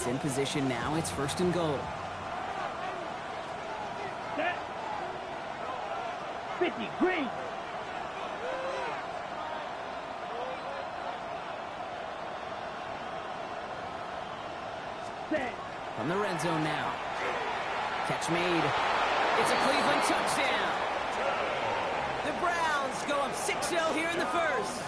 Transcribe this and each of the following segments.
It's in position now. It's 1st and goal. 50, green. From the red zone now. Catch made. It's a Cleveland touchdown. The Browns go up 6-0 here in the first.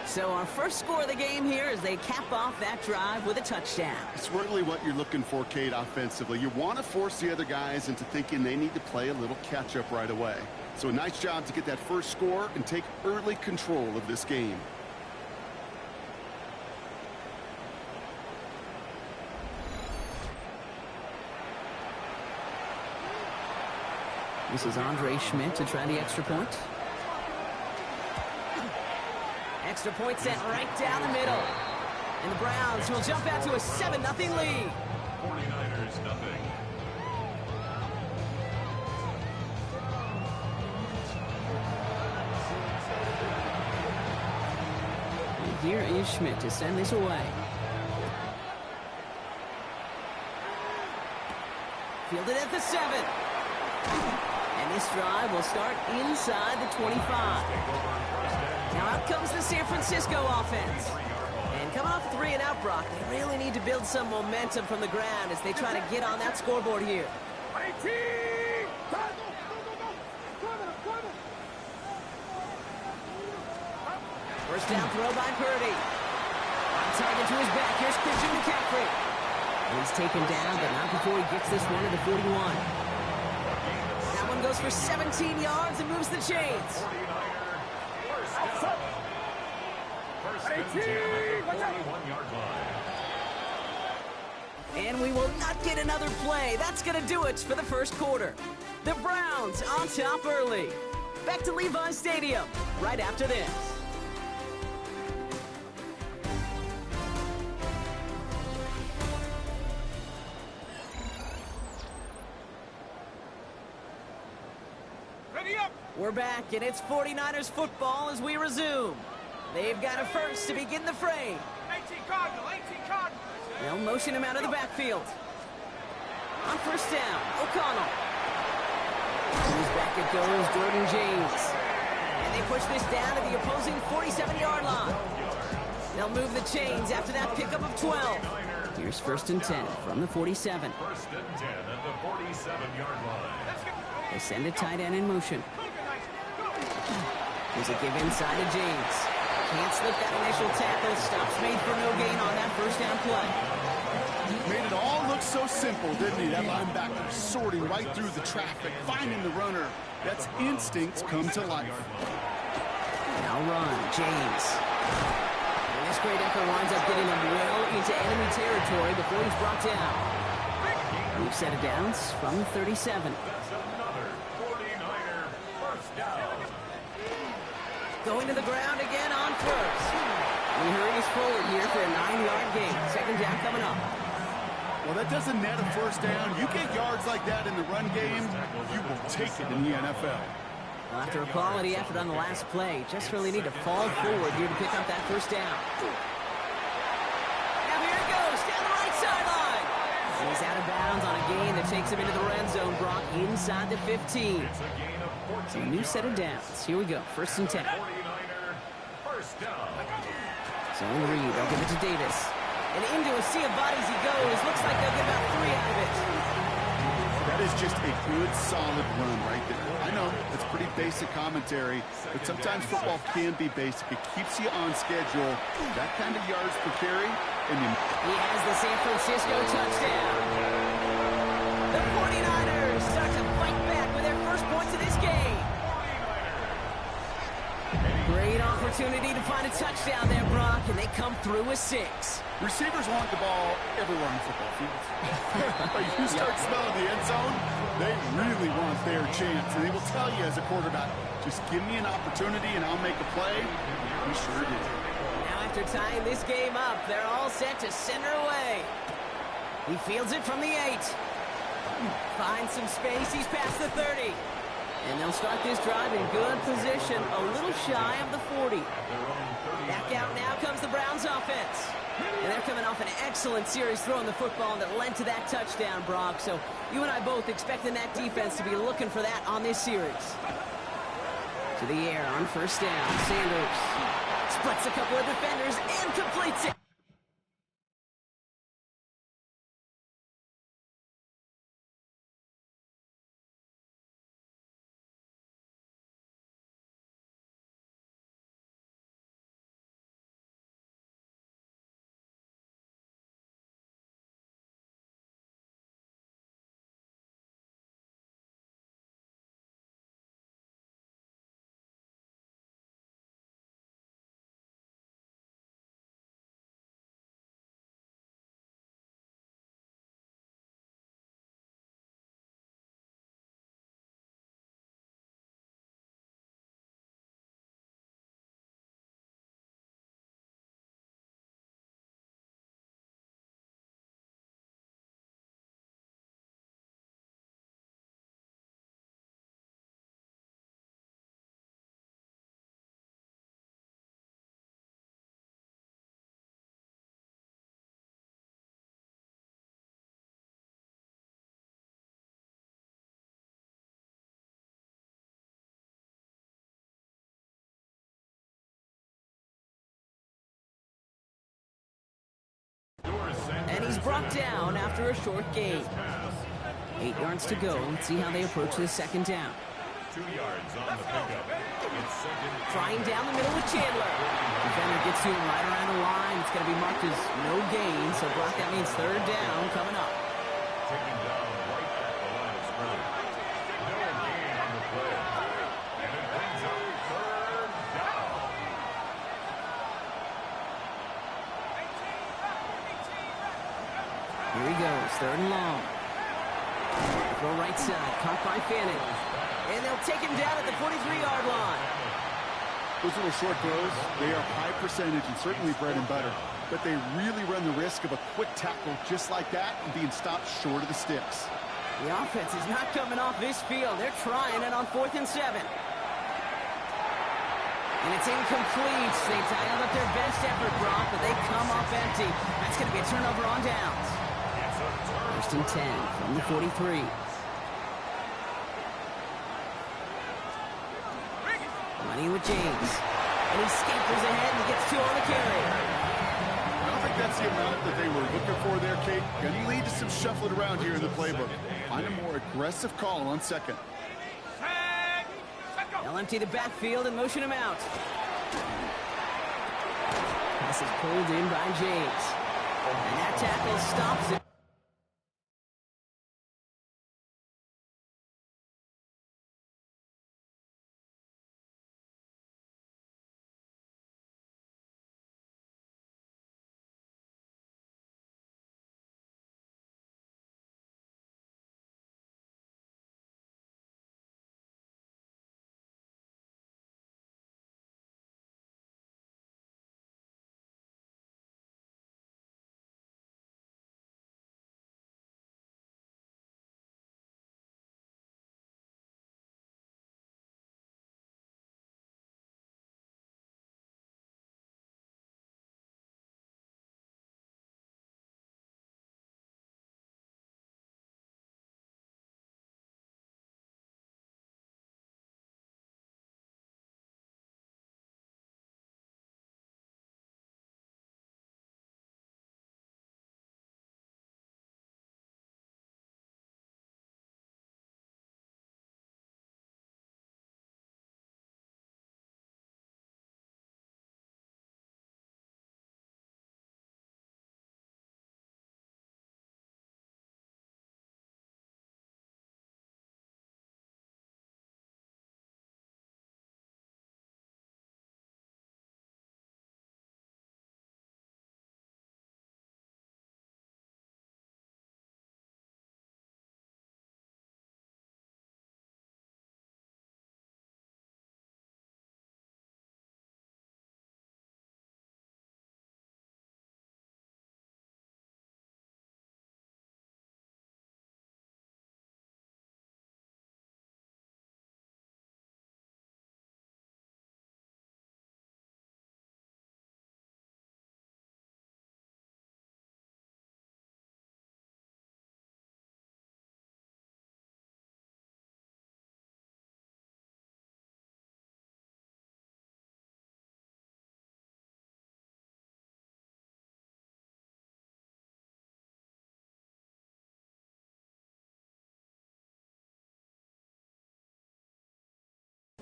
So our first score of the game here as they cap off that drive with a touchdown. It's really what you're looking for, Kate, offensively. You want to force the other guys into thinking they need to play a little catch-up right away. So a nice job to get that first score and take early control of this game. This is Andre Schmidt to try the extra point. Extra point sent right down the middle. And the Browns will jump out to a 7-0 lead. 49ers nothing. And here is Schmidt to send this away. Fielded at the 7. And this drive will start inside the 25. Now out comes the San Francisco offense. And coming off 3 and out, Brock, they really need to build some momentum from the ground as they try to get on that scoreboard here. First down throw by Purdy. On target to his back. Here's Christian McCaffrey. He's taken down, but not before he gets this one to the 41. That one goes for 17 yards and moves the chains. And we will not get another play. That's going to do it for the first quarter. The Browns on top early. Back to Levi's Stadium right after this. We're back, and it's 49ers football as we resume. They've got a first to begin the fray. 18 Cardinal, 18 Cardinal. They'll motion him out of the backfield. On first down, O'Connell. Who's back it goes, Jordan James. And they push this down to the opposing 47-yard line. They'll move the chains after that pickup of 12. Here's 1st and 10 from the 47. 1st and 10 at the 47-yard line. They send a tight end in motion. There's a give inside to James. Can't slip that initial tackle. Stops made for no gain on that first down play. Made it all look so simple, didn't he? That linebacker sorting right through the traffic, finding the runner. That's instincts come to life. Now run, James. And this great effort winds up getting him well into enemy territory before he's brought down. We've set it down from the 37. Going to the ground again on first. He hurries forward here for a 9-yard gain. Second down coming up. Well, that doesn't net a first down. You get yards like that in the run game, you will take it in the NFL. Well, after a quality effort on the last play, just really need to fall forward here to pick up that first down. Now here it goes, down the right sideline. He's out of bounds on a gain that takes him into the red zone, Brock, inside the 15. So a new set of downs. Here we go, 1st and 10. Zone read, they'll give it to Davis. And into a sea of bodies he goes. Looks like they'll get about 3 out of it. That is just a good, solid run right there. I know, it's pretty basic commentary, but sometimes football can be basic. It keeps you on schedule. That kind of yards per carry. And then he has the San Francisco touchdown. The 49ers start to fight back with their first points of this game. Great opportunity to find a touchdown there, Brock, and they come through with 6. Receivers want the ball everywhere on the football field. But you start smelling the end zone, they really want their chance. And they will tell you as a quarterback, just give me an opportunity and I'll make a play. He sure did. Now after tying this game up, they're all set to send her away. He fields it from the 8. Finds some space, he's past the 30. And they'll start this drive in good position, a little shy of the 40. Back out now comes the Browns offense. And they're coming off an excellent series throwing the football that led to that touchdown, Brock. So you and I both expecting that defense to be looking for that on this series. To the air on first down. Sanders splits a couple of defenders and completes it. And he's brought down after a short gain. 8 yards to go. Let's see how they approach this second down. 2 yards on the pickup. It's second. Trying down the middle with Chandler. Defender gets to him right around the line. It's going to be marked as no gain. So, Brock, that means third down coming up. Taken down right at the line of scrimmage. No gain on the play. And it brings up third down. Here he goes, third and long. Throw right side, caught by Fanning. And they'll take him down at the 43-yard line. Those little short throws, they are high percentage and certainly bread and butter. But they really run the risk of a quick tackle just like that and being stopped short of the sticks. The offense is not coming off this field. They're trying it on 4th and 7. And it's incomplete. They dialed up their best effort, Brock, but they come up empty. That's going to be a turnover on downs. First and 10 from the 43. Money with James. And he scampers ahead and gets 2 on the carry. I don't think that's the amount that they were looking for there, Kate. Going to lead to some shuffling around here in the playbook. Find a more aggressive call on second. They'll empty the backfield and motion him out. Pass is pulled in by James. And that tackle stops it.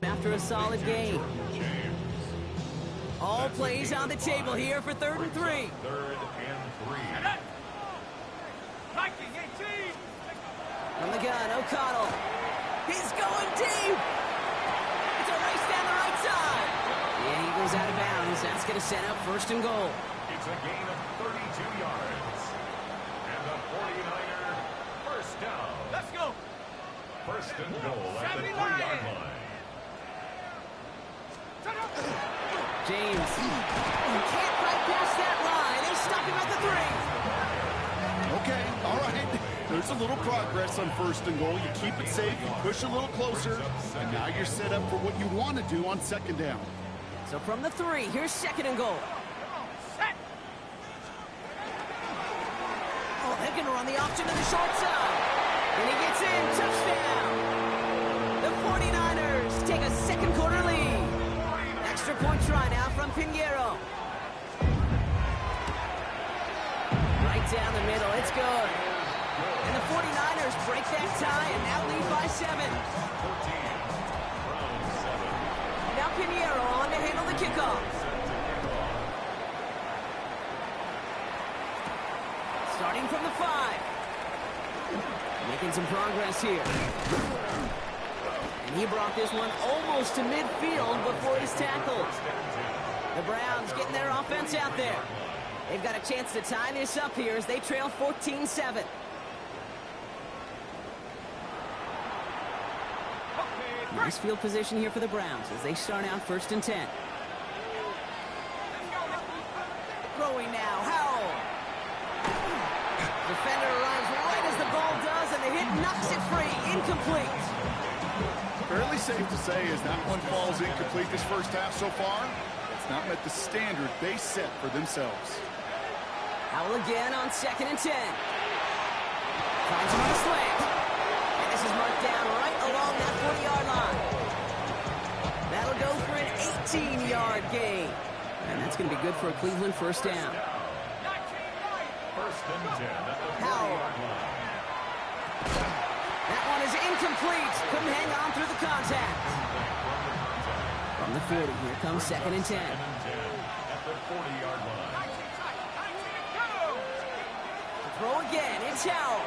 after a solid game. All plays on the table here for 3rd and 3. 3rd and 3. Viking 18. From the gun, O'Connell. He's going deep. It's a race down the right side. Yeah, he goes out of bounds. That's going to set up 1st and goal. It's a gain of 32 yards. And the 49er first down. Let's go. 1st and goal at the 3-yard line. James. Can't quite pass that line. They stop him at the 3. Okay, all right. There's a little progress on 1st and goal. You keep it safe, you push a little closer, and now you're set up for what you want to do on 2nd down. So from the 3, here's 2nd and goal. Set. Oh, they're going to run the option to the short side. And he gets in. Touchdown. The 49ers take a 2nd quarter lead. Extra point try now from Pinheiro. Right down the middle. It's good. And the 49ers break that tie and now lead by 7. Now Pinheiro on to handle the kickoff. Starting from the 5. Making some progress here. And he brought this one almost to midfield before he's tackled. The Browns getting their offense out there. They've got a chance to tie this up here as they trail 14-7. Nice field position here for the Browns as they start out 1st and 10. Throwing now, Howell. Defender arrives right as the ball does, and the hit knocks it free. Incomplete. Fairly safe to say as that one falls incomplete this first half so far. It's not met the standard they set for themselves. Howell again on 2nd and 10. Finds him on a slant. And this is marked down right along that 40-yard line. That'll go for an 18-yard gain. And that's going to be good for a Cleveland 1st down. 1st and 10 at the 40-yard line. That one is incomplete. Couldn't hang on through the contact. From the 40, here comes 2nd and 10. 2nd and 10 at the 40-yard line. Throw again. It's Howell.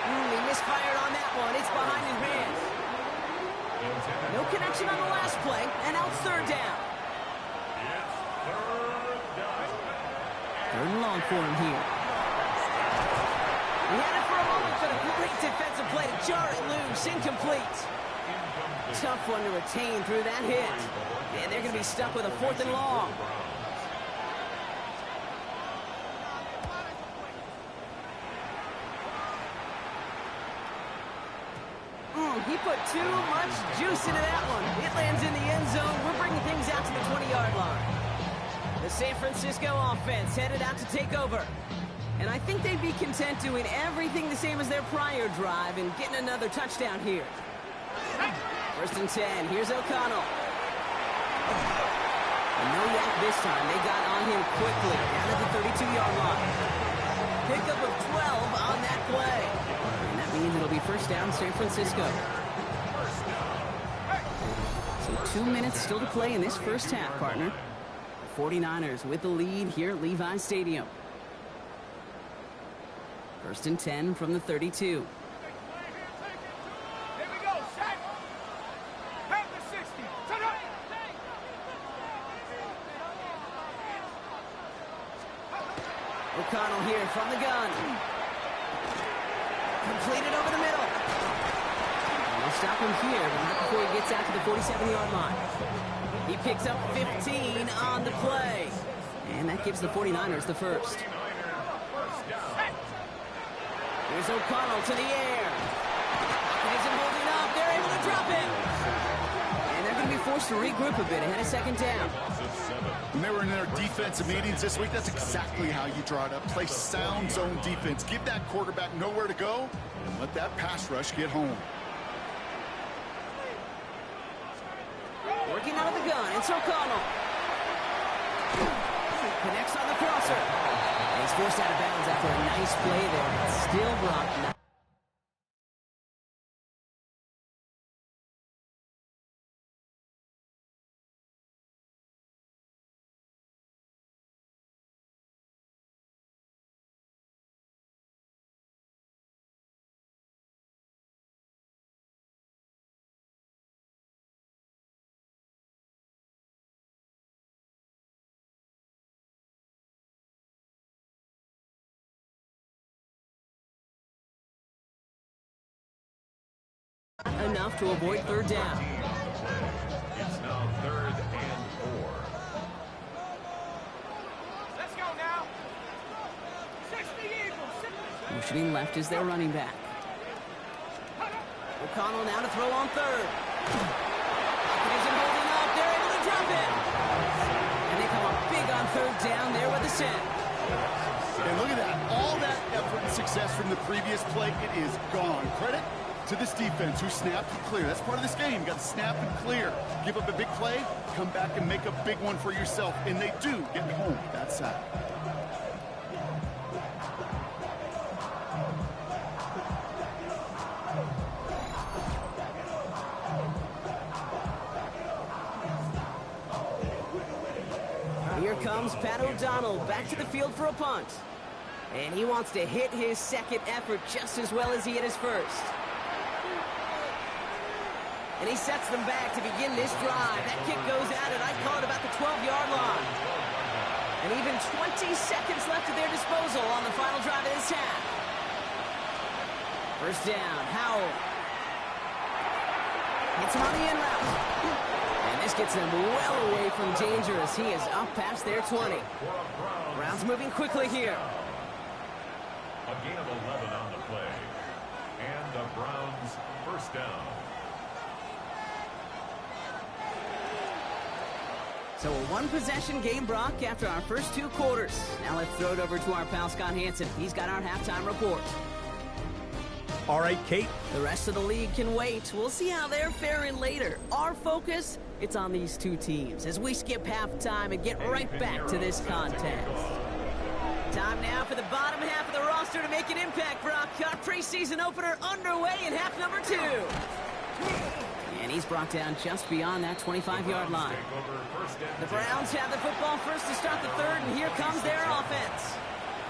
He misfired on that one. It's behind his man. No connection on the last play, and now it's 3rd down. It's 3rd down. 3rd and long for him here. He had it for a moment, but a great defensive play to jar it loose. Incomplete. Tough one to retain through that hit. And they're going to be stuck with a 4th and long. He put too much juice into that one. It lands in the end zone. We're bringing things out to the 20-yard line. The San Francisco offense headed out to take over. And I think they'd be content doing everything the same as their prior drive and getting another touchdown here. 1st and 10. Here's O'Connell. And no yak this time. They got on him quickly down at the 32-yard line. Pickup of 12 on that play. And that means it'll be 1st down San Francisco. So 2 minutes still to play in this first half, partner. The 49ers with the lead here at Levi Stadium. 1st and 10 from the 32. Here we go, set. Have the 60. Set up. O'Connell here from the gun. Completed over the middle. And they'll stop him here, but not before he gets out to the 47-yard line. He picks up 15 on the play. And that gives the 49ers the first. Here's O'Connell to the air. He isn't holding up. They're able to drop him. And they're going to be forced to regroup a bit ahead of 2nd down. When they were in their defensive meetings this week, that's exactly how you draw it up. Play sound zone defense. Give that quarterback nowhere to go and let that pass rush get home. Working out of the gun. It's O'Connell. Connects on the crosser. And he's forced out of bounds after a nice play there. Still blocked. Enough to avoid third down. It's now 3rd and 4. Let's go now. 60 Eagles. Motioning left is their running back. O'Connell now to throw on third. Pocket isn't holding up. They're able to drop it. And they come up big on third down there with the set. And look at that. All that effort and success from the previous play, it is gone. Credit to this defense who snapped and clear. That's part of this game. You got to snap and clear. Give up a big play, come back and make a big one for yourself. And they do get home that side. Here comes Pat O'Donnell back to the field for a punt. And he wants to hit his second effort just as well as he hit his first. And he sets them back to begin this drive. That kick goes out at, I call it, about the 12-yard line. And even 20 seconds left at their disposal on the final drive of this half. First down, Howell. Hits him on the in route. And this gets him well away from dangerous. He is up past their 20. Browns moving quickly here. A gain of 11 on the play. And the Browns first down. So a one-possession game, Brock, after our first 2 quarters. Now let's throw it over to our pal Scott Hansen. He's got our halftime report. All right, Kate. The rest of the league can wait. We'll see how they're faring later. Our focus, it's on these 2 teams as we skip halftime and get right back to this contest. Time now for the bottom half of the roster to make an impact, Brock. Our preseason opener underway in half number 2. And he's brought down just beyond that 25-yard line. The Browns have the football first to start the third, and here comes their offense.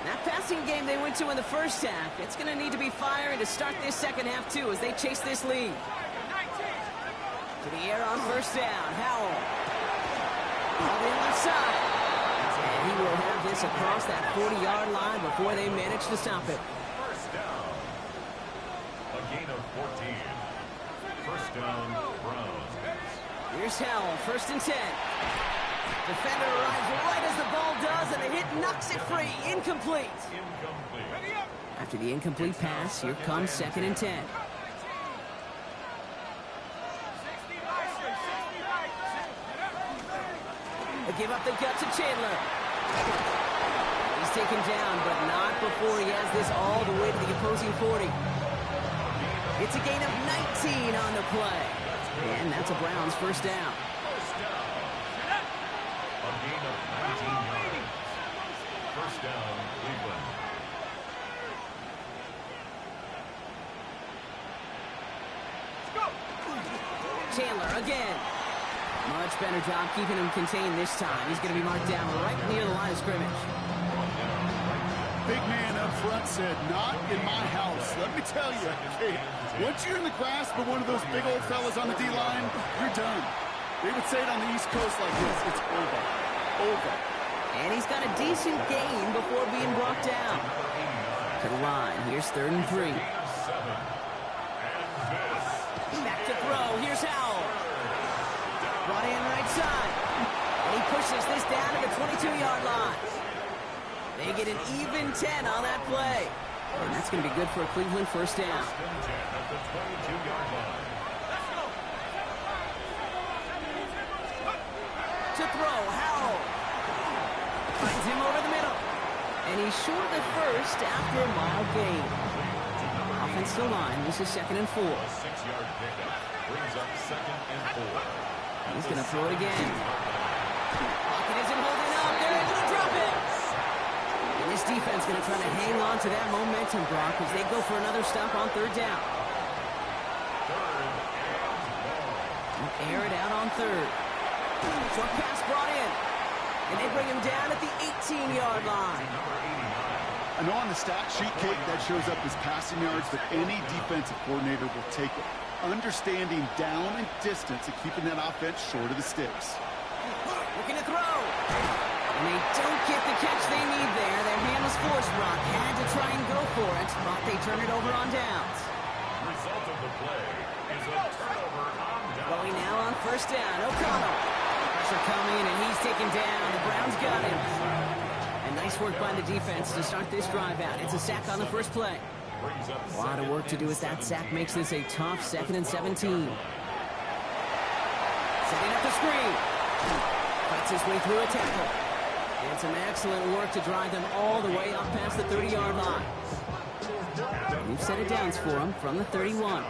That passing game they went to in the first half, it's going to need to be firing to start this second half, too, as they chase this lead. To the air on first down, Howell. On the left side. And he will have this across that 40-yard line before they manage to stop it. First down. A gain of 14. First down, Browns. Here's Howell, first and 10. Defender arrives right as the ball does, and the hit knocks it free. Incomplete. Incomplete. After the incomplete pass, here comes second and 10. They give up the gut to Chandler. He's taken down, but not before he has this all the way to the opposing 40. It's a gain of 19 on the play. And that's a Browns first down. A gain of 19 yards. First down, Cleveland. Chandler again. Much better job keeping him contained this time. He's going to be marked down right near the line of scrimmage. Big man up front said, not in my house. Let me tell you, hey, once you're in the grasp of one of those big old fellas on the D-line, you're done. They would say it on the East Coast like this, it's over. Over. And he's got a decent gain before being brought down. To the line, here's 3rd and 3. Back to throw, here's Howell. Brought in right side. And he pushes this down to the 22-yard line. They get an even 10 on that play. And that's going to be good for a Cleveland first down. At the 22-yard line. To throw, Howell. Finds him over the middle. And he's short of first after a mild gain. Offensive line, this is 2nd and 4. A 6-yard pickup brings up 2nd and 4. He's going to throw it again. Pocket isn't holding up. They're able to drop it. And this defense going to try to hang on to that momentum, Brock, as they go for another stop on 3rd down. Air it out on 3rd. Short pass brought in. And they bring him down at the 18-yard line. I know on the stat sheet, Kate, that shows up as passing yards, but any defensive coordinator will take it. Understanding down and distance and keeping that offense short of the sticks. Looking to throw. And they don't get the catch they need there. Their hand was forced, Brock. Had to try and go for it, but they turn it over on downs. Result of the play is a turnover on down. Going now on first down. O'Connell. Pressure coming, and he's taken down. The Browns got him. And nice work by the defense to start this drive out. It's a sack on the first play. A lot of work to do with that sack. Makes this a tough 2nd and 17. Setting up the screen. Fights his way through a tackle. And some excellent work to drive them all the way up past the 30-yard line. We've set it down for him from the 31.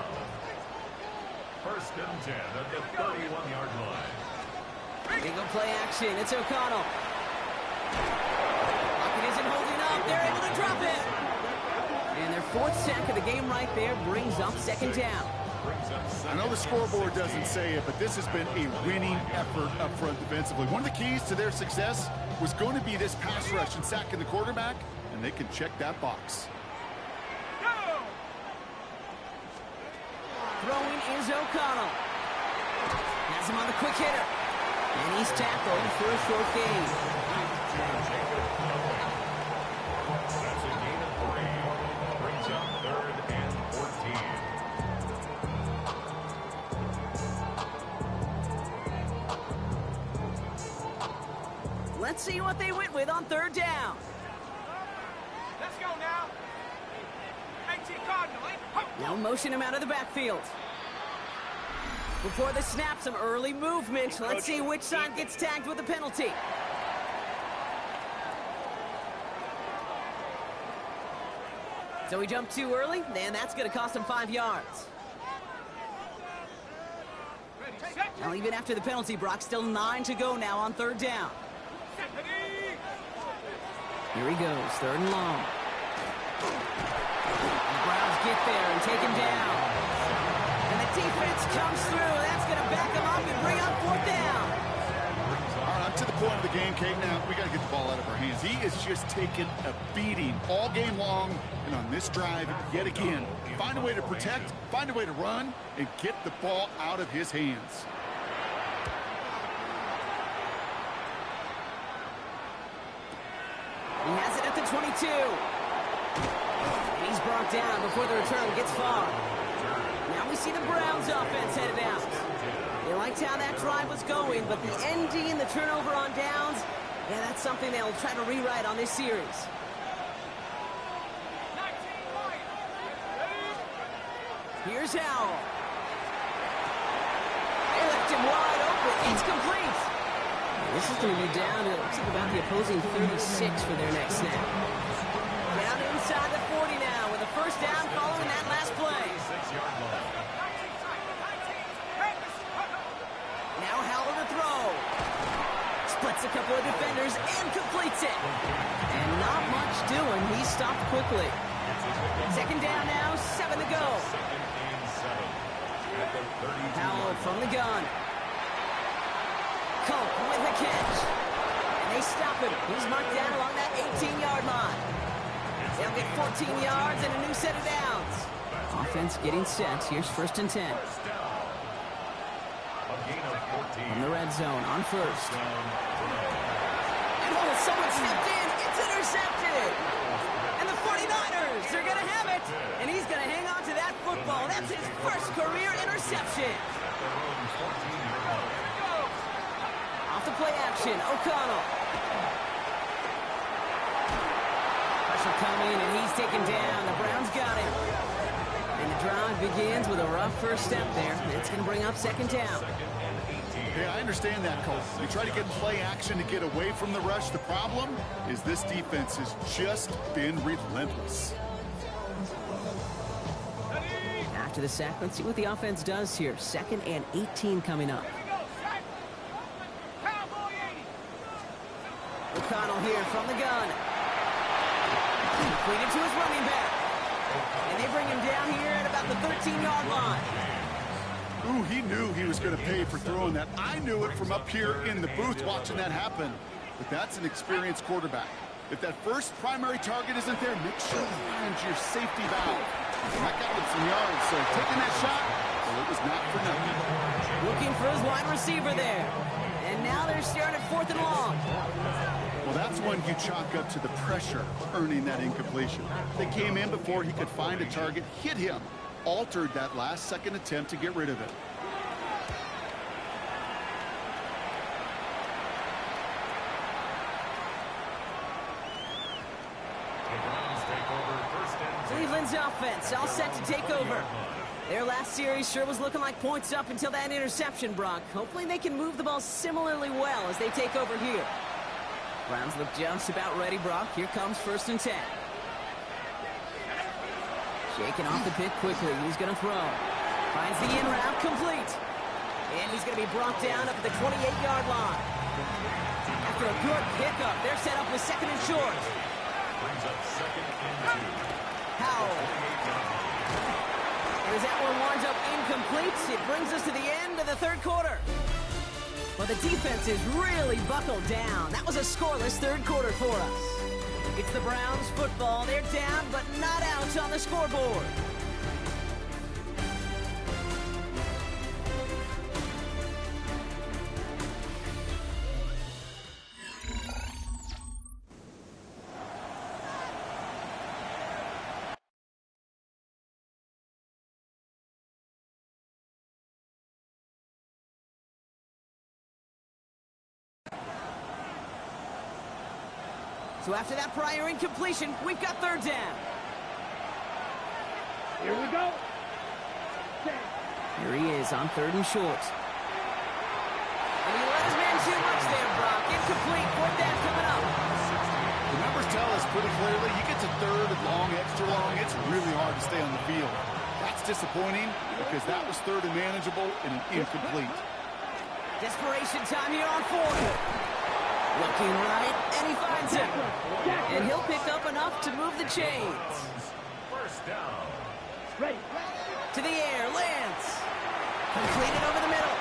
First and 10 at the 31-yard line. Big play action. It's O'Connell. Lockett isn't holding up. They're able to drop it. And their 4th sack of the game right there brings up 2nd down. I know the scoreboard doesn't say it, but this has been a winning effort up front defensively. One of the keys to their success was going to be this pass rush and sacking the quarterback, and they can check that box. Throwing is O'Connell. Has him on the quick hitter. And he's tackled for a short gain. That's a gain of 3. Brings up 3rd and 14. Let's see what they went with on 3rd down. Let's go now. 18 Cardinal, Now motion him out of the backfield. Before the snap, some early movement. Let's see which side gets tagged with a penalty. So he jumped too early, and that's going to cost him 5 yards. Now, even after the penalty, Brock, still 9 to go now on 3rd down. Here he goes, 3rd and long. The Browns get there and take him down. And the defense comes through. That's going to back him up and bring up 4th down. All right, to the point of the game, Kate. Now, we got to get the ball out of our hands. He is just taking a beating all game long. And on this drive, yet again, find a way to protect, find a way to run, and get the ball out of his hands. He has it at the 22. And he's brought down before the return gets far. Now we see the Browns offense headed out. They liked how that drive was going, but the ND and the turnover on downs, yeah, that's something they'll try to rewrite on this series. Here's Howell. They left him wide open. It's complete. This is going to be down to, looks like about the opposing 36 for their next snap. Down inside the 40 now with a 1st down following that last play. Now Howell to throw. Splits a couple of defenders and completes it. And not much doing. He stopped quickly. 2nd down now, 7 to go. Howell from the gun. Colt with the catch. And they stop him. He's marked down along that 18-yard line. They'll get 14 yards and a new set of downs. Offense getting set. Here's 1st and 10. In the red zone on 1st. And oh, someone stepped in. It's intercepted. And the 49ers, they're going to have it. And he's going to hang on to that football. That's his 1st career interception. Off the play action, O'Connell. Pressure coming, and he's taken down. The Browns got him. And the drive begins with a rough 1st step there. It's going to bring up 2nd down. Yeah, I understand that, Colt. They try to get play action to get away from the rush. The problem is this defense has just been relentless. After the sack, let's see what the offense does here. 2nd and 18 coming up. O'Connell here from the gun. Completed to his running back. And they bring him down here at about the 13-yard line. Ooh, he knew he was going to pay for throwing that. I knew it from up here in the booth watching that happen. But that's an experienced quarterback. If that first primary target isn't there, make sure you find your safety valve. That got him some yards, so taking that shot, well, it was not for nothing. Looking for his wide receiver there. And now they're staring at 4th and long. Well, that's when you chalk up to the pressure earning that incompletion. They came in before he could find a target, hit him, altered that last-second attempt to get rid of it. Cleveland's offense all set to take over. Their last series sure was looking like points up until that interception, Brock. Hopefully they can move the ball similarly well as they take over here. Browns look just about ready, Brock. Here comes 1st and 10. Shaking off the pick quickly. He's going to throw. Finds the in route complete. And he's going to be brought down up at the 28-yard line. After a good pickup, they're set up with 2nd and short. Brings up 2nd and 2. Howell. And as that one winds up incomplete, it brings us to the end of the 3rd quarter. Well, the defense is really buckled down. That was a scoreless 3rd quarter for us. It's the Browns football. They're down, but not out on the scoreboard. So after that prior incompletion, we've got 3rd down. Here we go. Here he is on 3rd and short. And he let his man too much there, Brock. Incomplete. 4th down coming up. The numbers tell us pretty clearly, you get to 3rd and long, extra long, it's really hard to stay on the field. That's disappointing because that was 3rd and manageable and an incomplete. Desperation time here on 4th. Looking right, and he finds him. And he'll pick up enough to move the chains. 1st down. Ready. To the air, Lance. Completed over the middle.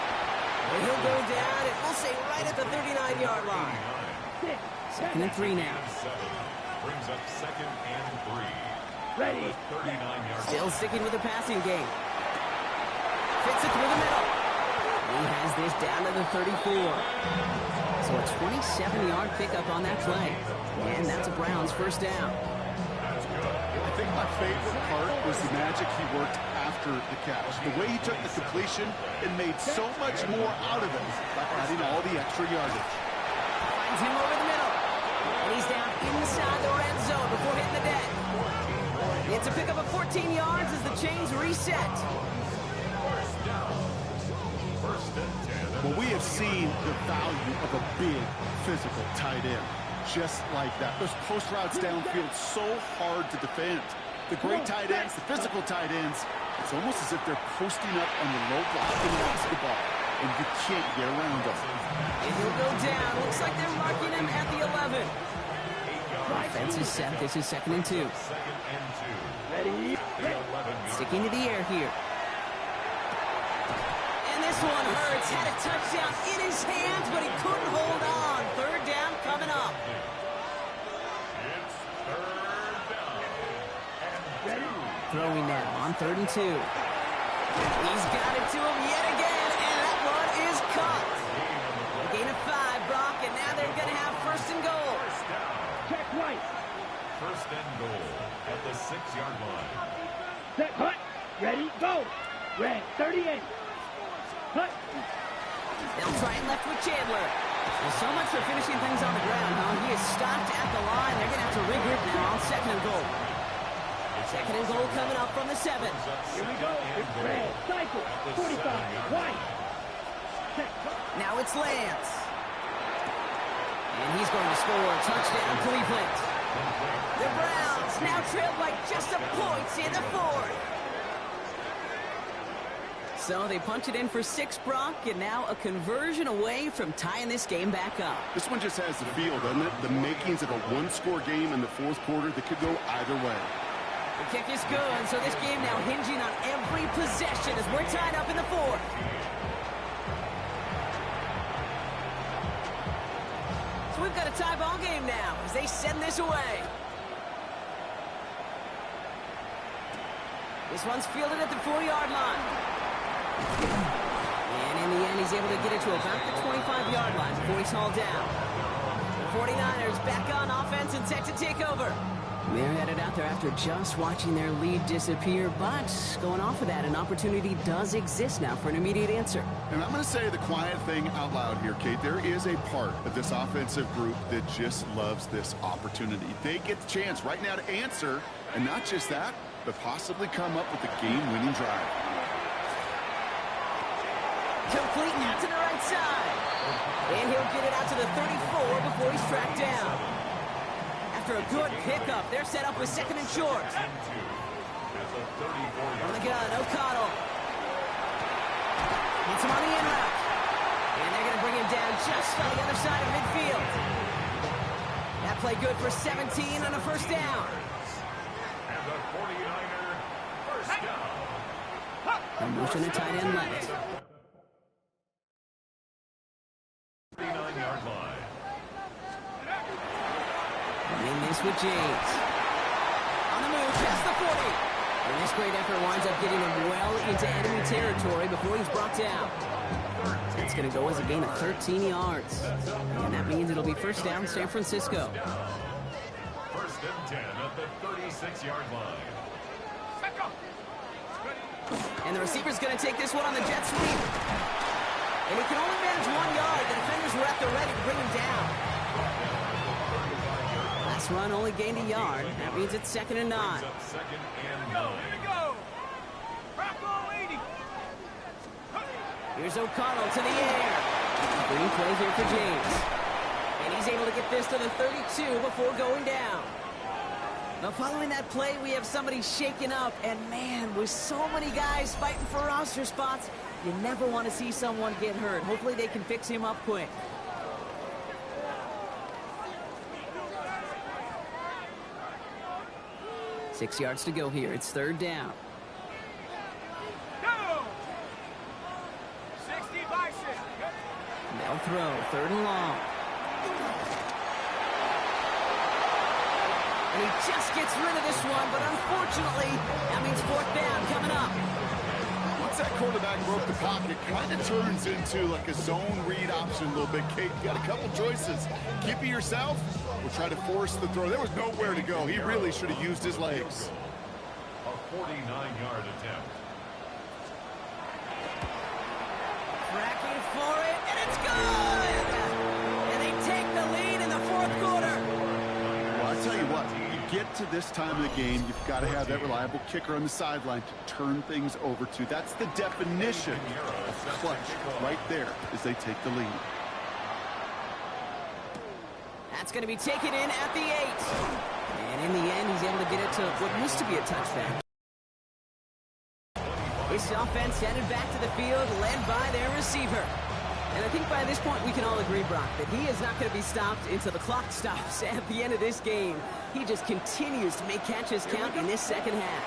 And he'll go down, and we'll say right at the 39-yard line. 2nd and 3 now. 7. Brings up 2nd and 3. Ready. 39-yard. Still sticking with the passing game. Fits it through the middle. He has this down to the 34. So a 27-yard pickup on that play. And that's a Browns 1st down. I think my favorite part was the magic he worked after the catch. The way he took the completion and made so much more out of it by adding all the extra yardage. Finds him over the middle. And he's down inside the red zone before hitting the deck. It's a pickup of 14 yards as the chains reset. Well, we have seen the value of a big physical tight end. Just like that. Those post routes downfield so hard to defend. The great tight ends, the physical tight ends, it's almost as if they're posting up on the low block in basketball, and you can't get around them. And he'll go down. Looks like they're marking him at the 11. Offense is set. This is 2nd and 2. Ready. Sticking to the air here. This one hurts. Had a touchdown in his hands, but he couldn't hold on. 3rd down coming up. It's 3rd down. And 2. Throwing now on 3rd and 2. He's got it to him yet again, and that one is caught. A gain of 5, Brock, and now they're going to have 1st and goal. 1st down. Check right. 1st and goal at the 6-yard line. Set. Cut. Ready. Go. Red. 38. Cut. They'll try and left with Chandler. Well, so much for finishing things on the ground, huh? He is stopped at the line. They're going to have to regroup now on 2nd and goal. 2nd and goal coming up from the 7. Here we go. It's red. Cycle. 45. White. Check. Now it's Lance. And he's going to score a touchdown, Cleveland. The Browns now trail by just a point in the 4th. So they punch it in for 6, Brock, and now a conversion away from tying this game back up. This one just has the feel, doesn't it? The makings of a one-score game in the 4th quarter that could go either way. The kick is good, so this game now hinging on every possession as we're tied up in the 4th. So we've got a tie ball game now as they send this away. This one's fielded at the 4-yard line. And in the end, he's able to get it to about the 25-yard line before he's hauled down. The 49ers back on offense and set to take over. They're headed out there after just watching their lead disappear, but going off of that, an opportunity does exist now for an immediate answer. And I'm going to say the quiet thing out loud here, Kate. There is a part of this offensive group that just loves this opportunity. They get the chance right now to answer, and not just that, but possibly come up with a game-winning drive. Complete out to the right side. And he'll get it out to the 34 before he's tracked down. After a good pickup, they're set up with second and short. On the gun, O'Connell. Hits him on the in route. And they're going to bring him down just on the other side of midfield. That play good for 17 on a first down. And the 49er first down. A motion to tight end left. 39-yard line. Running this with James. On the move, past the 40. And this great effort winds up getting him well into enemy territory before he's brought down. It's going to go as a gain of 13 yards. And that means it'll be first down San Francisco. First and 10 at the 36-yard line. And the receiver's going to take this one on the jet sweep. And he can only manage 1 yard. The defenders were at the ready to bring him down. Last run only gained a yard. That means it's second and 9. Second and 9. Here's O'Connell to the air. Green play here for James. And he's able to get this to the 32 before going down. Now following that play, we have somebody shaken up. And man, with so many guys fighting for roster spots, you never want to see someone get hurt. Hopefully they can fix him up quick. Six yards to go here. It's third down. They'll throw. Third and long. And he just gets rid of this one, but unfortunately, that means fourth down coming up. Once that quarterback broke the pocket, kind of turns into like a zone read option a little bit. Kate, you got a couple choices. Keep it yourself or try to force the throw. There was nowhere to go. He really should have used his legs. A 49-yard attempt. Tracking for it, and it's good! And they take the lead in the fourth quarter. Well, I'll tell you what, you get to this time of the game, you've got to have that reliable kicker on the sideline to turn things over to. That's the definition of clutch right there as they take the lead. That's going to be taken in at the 8. And in the end, he's able to get it to what used to be a touchdown. This offense headed back to the field, led by their receiver. And I think by this point we can all agree, Brock, that he is not going to be stopped until the clock stops at the end of this game. He just continues to make catches count in this second half.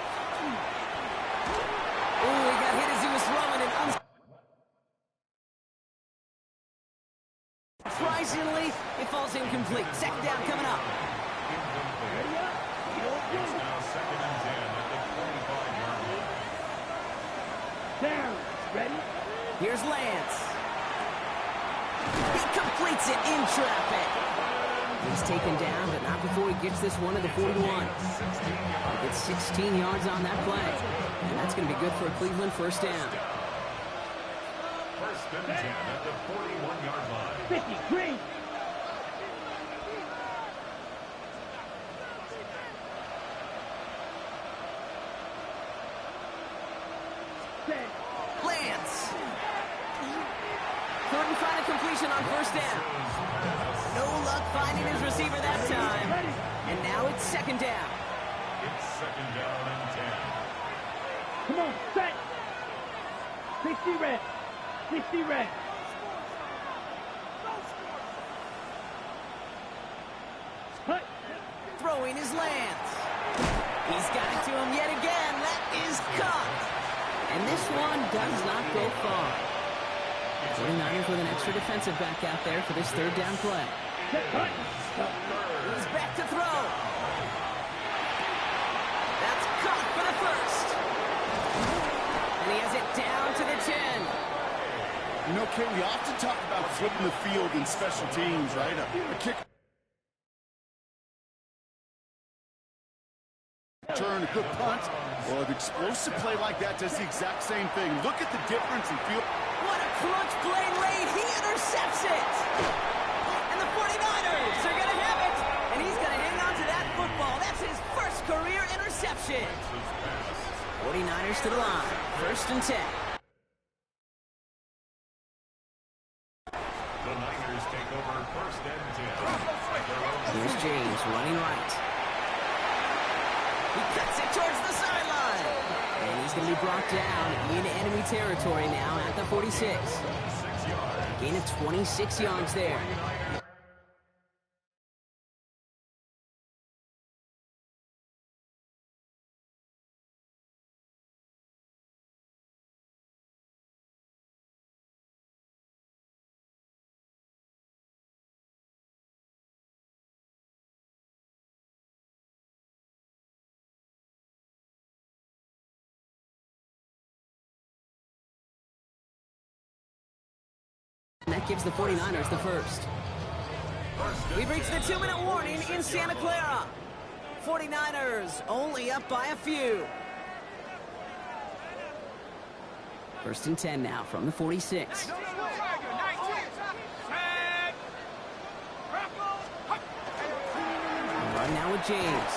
Oh, he got hit as he was throwing and surprisingly, it falls incomplete. Second down coming up. It's now second and 10 at the 25-yard line. Down. Ready? Here's Lance. He completes it in traffic. He's taken down, but not before he gets this one to the 41. He gets 16 yards on that play. And that's going to be good for a Cleveland first down. First and 10 at the 41-yard line. 50. Green. Lance. Couldn't find a completion on first down. No luck finding his receiver that time. And now it's second down. It's second down and 10. Come on, set. 60 red. 60 red. Hut. Throwing is Lance. He's got it to him yet again. That is caught. And this one does not go far. 49ers with an extra defensive back out there for this third down play. He's back to throw. That's caught for the first. And he has it down to the 10. You know, Kate, we often talk about flipping the field in special teams, right? A kick return, a good punt. Well, an explosive play like that does the exact same thing. Look at the difference in field. What a crunch play late. He intercepts it. And the 49ers are going to have it. And he's going to hang on to that football. That's his first career interception. 49ers to the line. 1st and 10. The Niners take over 1st and 10. Here's James running right. He cuts it towards the sideline. And he's going to be brought down in enemy territory now at the 46. Gain of 26 yards there. And that gives the 49ers the first. We've reached the 2-minute warning in Santa Clara. 49ers only up by a few. 1st and 10 now from the 46. Run now with James.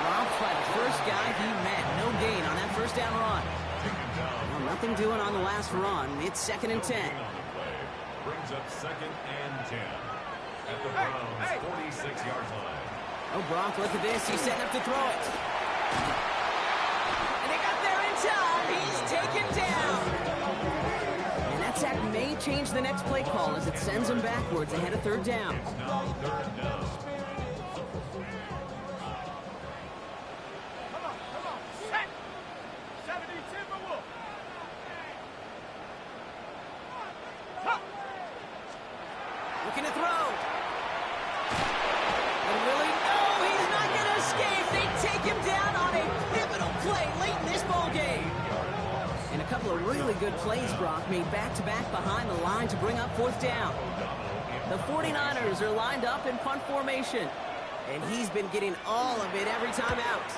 Dropped by the first guy he met. No gain on that 1st down run. Well, nothing doing on the last run. It's 2nd and 10. Brings up 2nd and 10 at the Browns' 46-yard line. Oh, Brock, look at this. He's setting up to throw it. And they got there in time. He's taken down. And that sack may change the next play call as it sends him backwards ahead of 3rd down. It's now 3rd down. Looking to throw. And really, no, he's not going to escape. They take him down on a pivotal play late in this ball game. And a couple of really good plays, Brock, made back-to-back behind the line to bring up 4th down. The 49ers are lined up in punt formation. And he's been getting all of it every time out.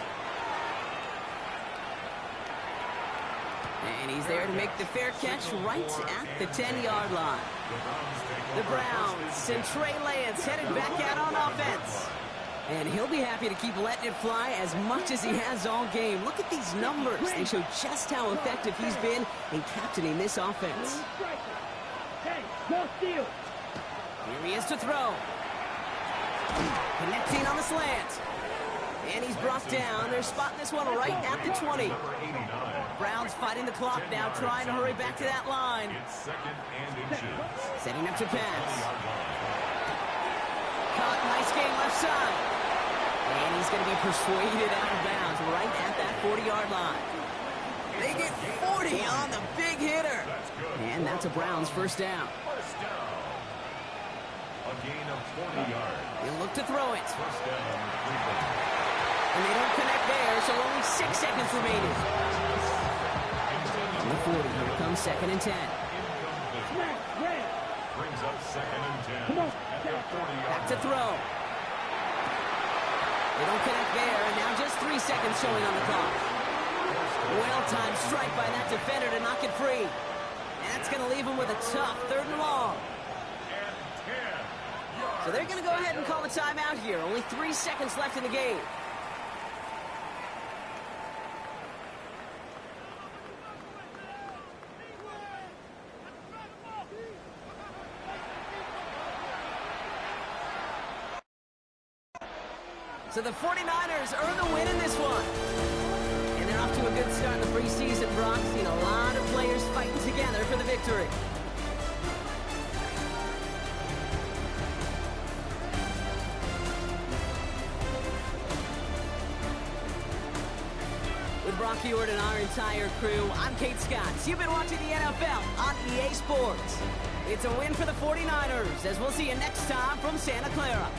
And he's there to make the fair catch right at the 10-yard line. The Browns and Trey Lance headed back out on offense. And he'll be happy to keep letting it fly as much as he has all game. Look at these numbers. They show just how effective he's been in captaining this offense. Here he is to throw. Connecting on the slant. And he's brought down. They're spotting this one right at the 20. Browns fighting the clock now, trying to hurry back to that line. It's 2nd and inches. Setting up to pass. Caught, nice game left side. And he's going to be persuaded out of bounds right at that 40-yard line. They get 40 on the big hitter. And that's a Browns 1st down. 1st down. A gain of 40 yards. He'll look to throw it. 1st down, Cleveland. And they don't connect there, so only 6 seconds remaining. On the 40, here comes 2nd and 10. Brings up 2nd and 10. At the 40-yard Back to throw. They don't connect there, and now just 3 seconds showing on the clock. Well-timed strike by that defender to knock it free. And that's going to leave him with a tough 3rd and long. So they're going to go ahead and call the timeout here. Only 3 seconds left in the game. So the 49ers earn the win in this one. And they're off to a good start in the preseason, Brock. Seen a lot of players fighting together for the victory. With Brock Ewart and our entire crew, I'm Kate Scott. You've been watching the NFL on EA Sports. It's a win for the 49ers, as we'll see you next time from Santa Clara.